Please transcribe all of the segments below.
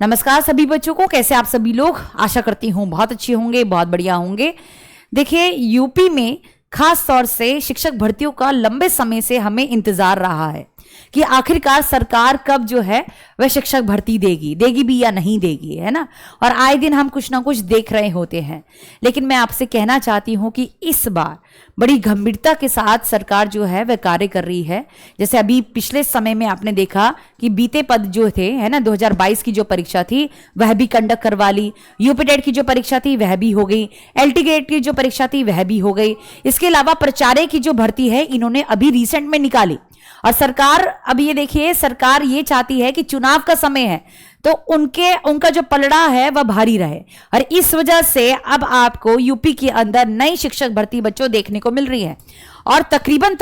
नमस्कार सभी बच्चों को, कैसे आप सभी लोग? आशा करती हूँ बहुत अच्छे होंगे, बहुत बढ़िया होंगे। देखिए, यूपी में खास तौर से शिक्षक भर्तियों का लंबे समय से हमें इंतजार रहा है कि आखिरकार सरकार कब जो है वह शिक्षक भर्ती देगी भी या नहीं देगी, है ना। और आए दिन हम कुछ ना कुछ देख रहे होते हैं, लेकिन मैं आपसे कहना चाहती हूं कि इस बार बड़ी गंभीरता के साथ सरकार जो है वह कार्य कर रही है। जैसे अभी पिछले समय में आपने देखा कि बीते पद जो थे, है ना, 2022 की जो परीक्षा थी वह भी कंडक्ट करवा ली, यूपी टेट की जो परीक्षा थी वह भी हो गई, एलटी ग्रेड की जो परीक्षा थी वह भी हो गई। इसके अलावा प्राचार्य की जो भर्ती है इन्होंने अभी रिसेंट में निकाली। और सरकार, अब ये देखिए, सरकार ये चाहती है कि चुनाव का समय है तो उनका जो पलड़ा है वह भारी रहे, और इस वजह से अब आपको यूपी के अंदर नई शिक्षक भर्ती बच्चों देखने को मिल रही है, और तकरीबन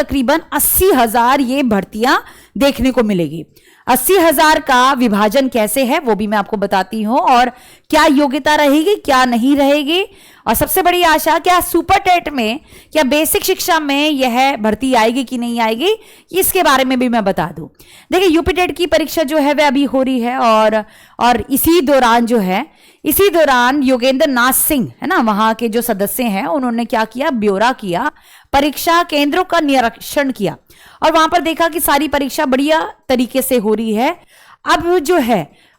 80,000 ये भर्तियां देखने को मिलेगी। 80,000 का विभाजन कैसे है वो भी मैं आपको बताती हूं, और क्या योग्यता रहेगी क्या नहीं रहेगी, और सबसे बड़ी आशा, क्या सुपर टेट में, क्या बेसिक शिक्षा में यह भर्ती आएगी कि नहीं आएगी, इसके बारे में भी मैं बता दूं। देखिए, यूपी टेट की परीक्षा जो है वह अभी हो रही है, और इसी दौरान योगेंद्र नाथ सिंह, है ना, वहां के जो सदस्य हैं, उन्होंने क्या किया, ब्यौरा किया, परीक्षा केंद्रों का निरीक्षण किया, और वहां पर देखा कि सारी परीक्षा बढ़िया तरीके से हो रही है।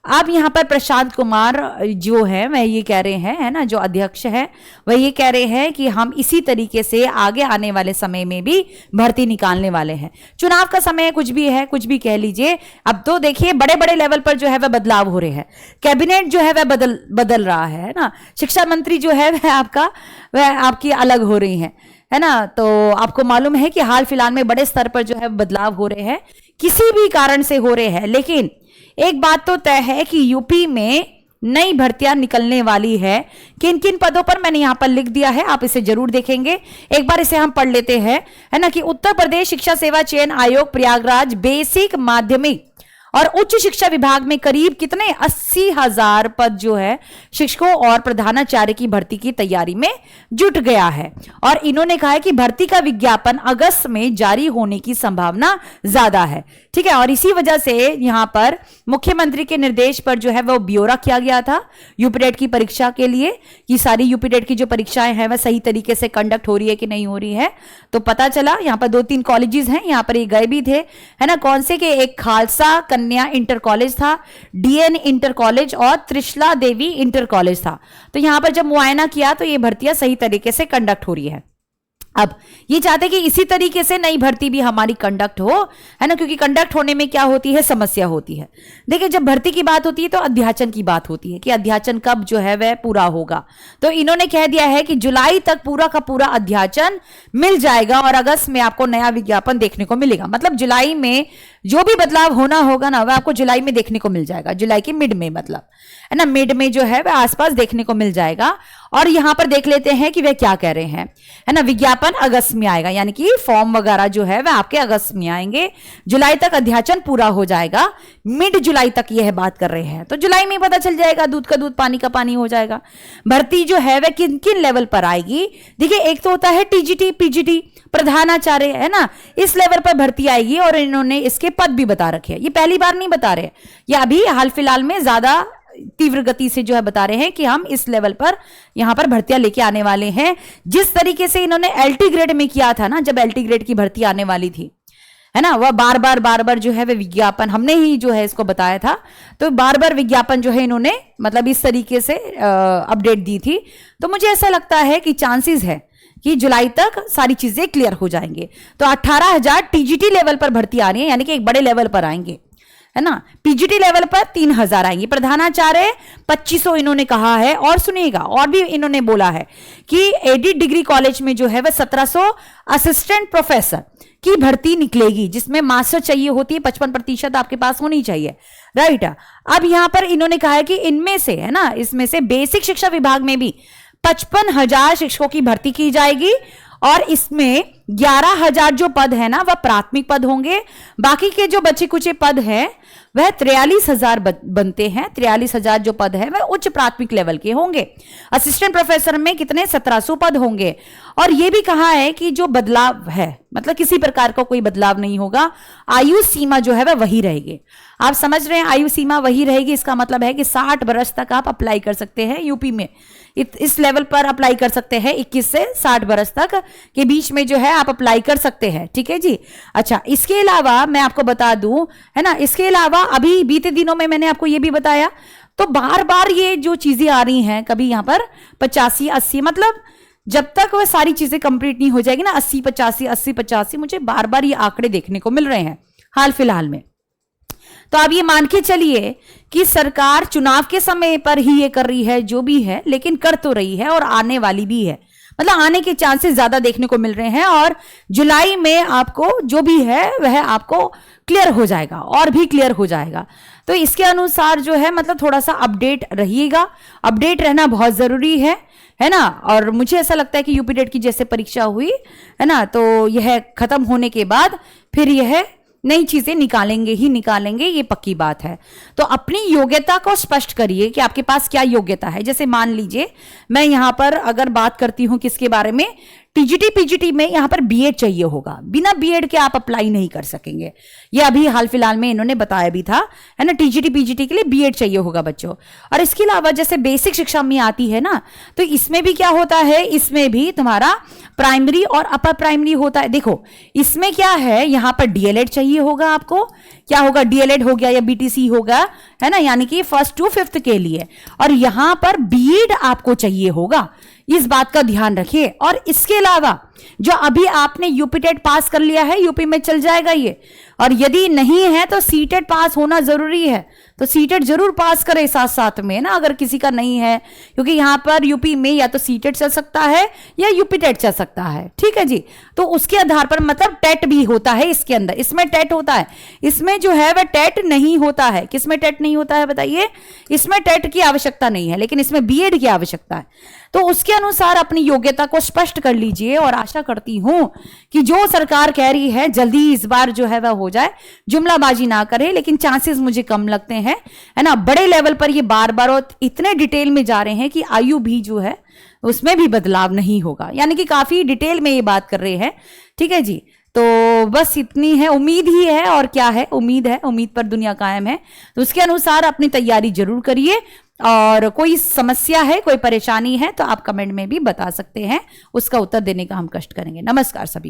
अब यहाँ पर प्रशांत कुमार जो है वह ये कह रहे हैं, है ना, जो अध्यक्ष है वह ये कह रहे हैं कि हम इसी तरीके से आगे आने वाले समय में भी भर्ती निकालने वाले हैं। चुनाव का समय कुछ भी है, कुछ भी कह लीजिए। अब तो देखिए, बड़े बड़े लेवल पर जो है वह बदलाव हो रहे हैं, कैबिनेट जो है वह बदल रहा है ना, शिक्षा मंत्री जो है वह आपकी अलग हो रही है ना। तो आपको मालूम है कि हाल फिलहाल में बड़े स्तर पर जो है बदलाव हो रहे हैं, किसी भी कारण से हो रहे हैं, लेकिन एक बात तो तय है कि यूपी में नई भर्तियां निकलने वाली है। किन किन पदों पर मैंने यहां पर लिख दिया है, आप इसे जरूर देखेंगे। एक बार इसे हम पढ़ लेते हैं, है ना, कि उत्तर प्रदेश शिक्षा सेवा चयन आयोग प्रयागराज बेसिक, माध्यमिक और उच्च शिक्षा विभाग में करीब कितने 80,000 पद जो है शिक्षकों और प्रधानाचार्य की भर्ती की तैयारी में जुट गया है, और इन्होंने कहा है कि भर्ती का विज्ञापन अगस्त में जारी होने की संभावना ज्यादा है। ठीक है, और इसी वजह से यहां पर मुख्यमंत्री के निर्देश पर जो है वो ब्यौरा किया गया था यूपी टेट की परीक्षा के लिए, कि सारी यूपी टेट की जो परीक्षाएं हैं वह सही तरीके से कंडक्ट हो रही है कि नहीं हो रही है। तो पता चला यहाँ पर 2-3 कॉलेजेस हैं, यहाँ पर ये गए भी थे, है ना, कौन से के, एक खालसा कन्या इंटर कॉलेज था, डीएन इंटर कॉलेज और त्रिशला देवी इंटर कॉलेज था। तो यहां पर जब मुआयना किया तो ये भर्तियां सही तरीके से कंडक्ट हो रही है। अब ये चाहते कि इसी तरीके से नई भर्ती भी हमारी कंडक्ट हो, है ना, क्योंकि कंडक्ट होने में क्या होती है, समस्या होती है। देखिए, जब भर्ती की बात होती है तो अध्याचन की बात होती है कि अध्याचन कब जो है वह पूरा होगा। तो इन्होंने कह दिया है कि जुलाई तक पूरा का पूरा अध्याचन मिल जाएगा, और अगस्त में आपको नया विज्ञापन देखने को मिलेगा। मतलब जुलाई में जो भी बदलाव होना होगा ना, वह आपको जुलाई में देखने को मिल जाएगा, जुलाई के मिड में, मतलब, है ना, मिड में जो है वह आसपास देखने को मिल जाएगा। और यहां पर देख लेते हैं कि वे क्या कह रहे हैं, है ना, विज्ञापन अगस्त में आएगा, यानी कि फॉर्म वगैरह जो है वह आपके अगस्त में आएंगे, जुलाई तक अध्याचन पूरा हो जाएगा, मिड जुलाई तक यह बात कर रहे हैं। तो जुलाई में पता चल जाएगा, दूध का दूध पानी का पानी हो जाएगा। भर्ती जो है वह किन किन लेवल पर आएगी, देखिए, एक तो होता है टीजीटी, पीजीटी, प्रधानाचार्य, है ना, इस लेवल पर भर्ती आएगी, और इन्होंने इसके पद भी बता रखे हैं। ये पहली बार नहीं बता रहे, ये अभी हाल फिलहाल में ज्यादा तीव्र गति से जो है बता रहे हैं कि हम इस लेवल पर यहां पर भर्तियां लेके आने वाले हैं। जिस तरीके से इन्होंने एलटी ग्रेड में किया था ना, जब एलटी ग्रेड की भर्ती आने वाली थी, है ना, वह बार बार जो है वह विज्ञापन, हमने ही जो है इसको बताया था, तो बार बार विज्ञापन जो है इन्होंने मतलब इस तरीके से अपडेट दी थी। तो मुझे ऐसा लगता है कि चांसेस है कि जुलाई तक सारी चीजें क्लियर हो जाएंगे। तो 18,000 टीजीटी लेवल पर भर्ती आ रही है, यानी कि एक बड़े लेवल पर आएंगे, है ना, पीजीटी लेवल पर 3,000 आएंगी, प्रधानाचार्य 2,500 इन्होंने कहा है। और सुनिएगा, और भी इन्होंने बोला है कि एडिट डिग्री कॉलेज में जो है वह 1,700 असिस्टेंट प्रोफेसर की भर्ती निकलेगी, जिसमें मास्टर चाहिए होती है, 55% आपके पास होनी चाहिए, राइट। अब यहां पर इन्होंने कहा है कि इनमें से, है ना, इसमें से बेसिक शिक्षा विभाग में भी 55,000 शिक्षकों की भर्ती की जाएगी, और इसमें 11,000 जो पद है ना वह प्राथमिक पद होंगे, बाकी के जो बचे कुचे पद हैं वह 43,000 बनते हैं। 43,000 जो पद है वह उच्च प्राथमिक लेवल के होंगे। असिस्टेंट प्रोफेसर में कितने 1700 पद होंगे। और यह भी कहा है कि जो बदलाव है मतलब किसी प्रकार का कोई बदलाव नहीं होगा, आयु सीमा जो है वह वही रहेगी। आप समझ रहे हैं, आयु सीमा वही रहेगी। इसका मतलब है कि 60 वर्ष तक आप अप्लाई कर सकते हैं यूपी में, इस लेवल पर अप्लाई कर सकते हैं। 21 से 60 वर्ष तक के बीच में जो है आप अप्लाई कर सकते हैं। ठीक है जी। अच्छा, इसके अलावा मैं आपको बता दूं, है ना, इसके अलावा अभी बीते दिनों में मैंने आपको ये भी बताया, तो बार बार ये जो चीजें आ रही हैं, कभी यहां पर 85, 80, मतलब जब तक वह सारी चीजें कंप्लीट नहीं हो जाएगी ना, 80, 85, 80, 85, मुझे बार बार ये आंकड़े देखने को मिल रहे हैं हाल फिलहाल में। तो आप ये मान के चलिए कि सरकार चुनाव के समय पर ही ये कर रही है जो भी है, लेकिन कर तो रही है और आने वाली भी है। मतलब आने के चांसेस ज्यादा देखने को मिल रहे हैं और जुलाई में आपको जो भी है वह आपको क्लियर हो जाएगा और भी क्लियर हो जाएगा। तो इसके अनुसार जो है मतलब थोड़ा सा अपडेट रहिएगा, अपडेट रहना बहुत जरूरी है ना। और मुझे ऐसा लगता है कि यूपी टेट की जैसे परीक्षा हुई है ना, तो यह खत्म होने के बाद फिर यह नई चीजें निकालेंगे ही निकालेंगे, ये पक्की बात है। तो अपनी योग्यता को स्पष्ट करिए कि आपके पास क्या योग्यता है। जैसे मान लीजिए मैं यहां पर अगर बात करती हूं किसके बारे में, टीजीटी पीजीटी में यहां पर बीएड चाहिए होगा, बिना बीएड के आप अप्लाई नहीं कर सकेंगे। ये अभी हाल फिलहाल में इन्होंने बताया भी था, है ना। टीजीटी पीजीटी के लिए बीएड चाहिए होगा बच्चों। और इसके अलावा जैसे बेसिक शिक्षा में आती है ना, तो इसमें भी क्या होता है, इसमें भी तुम्हारा प्राइमरी और अपर प्राइमरी होता है। देखो इसमें क्या है, यहां पर डीएलएड चाहिए होगा आपको, क्या होगा, डीएलएड हो गया या बीटीसी होगा, है ना, यानी कि 1st to 5th के लिए। और यहां पर बीएड आपको चाहिए होगा, इस बात का ध्यान रखिए। और इसके अलावा जो अभी आपने यूपी टेट पास कर लिया है, यूपी में चल जाएगा ये। और यदि नहीं है तो सीटेट पास होना जरूरी है, तो सीटेट जरूर पास करें साथ साथ में ना, अगर किसी का नहीं है, क्योंकि यहां पर यूपी में या तो सीटेट चल सकता है या यूपी टेट चल सकता है। ठीक है जी। तो उसके आधार पर मतलब टेट भी होता है इसके अंदर, इसमें टेट होता है, इसमें जो है वह टेट नहीं होता है। किसमें टेट नहीं होता है बताइए, इसमें टेट की आवश्यकता नहीं है, लेकिन इसमें बीएड की आवश्यकता है। तो उसके अनुसार अपनी योग्यता को स्पष्ट कर लीजिए और आशा करती हूं कि जो सरकार कह रही है जल्दी इस बार जो है वह हो जाए, जुमलाबाजी ना करे, लेकिन चांसेस मुझे कम लगते हैं, है ना। बड़े लेवल पर ये बार बार और इतने डिटेल में जा रहे हैं कि आयु भी जो है उसमें भी बदलाव नहीं होगा, यानी कि काफी डिटेल में ये बात कर रहे हैं। ठीक है जी। तो बस इतनी है, उम्मीद ही है और क्या है, उम्मीद है, उम्मीद पर दुनिया कायम है। तो उसके अनुसार अपनी तैयारी जरूर करिए। और कोई समस्या है, कोई परेशानी है तो आप कमेंट में भी बता सकते हैं, उसका उत्तर देने का हम कष्ट करेंगे। नमस्कार सभी को।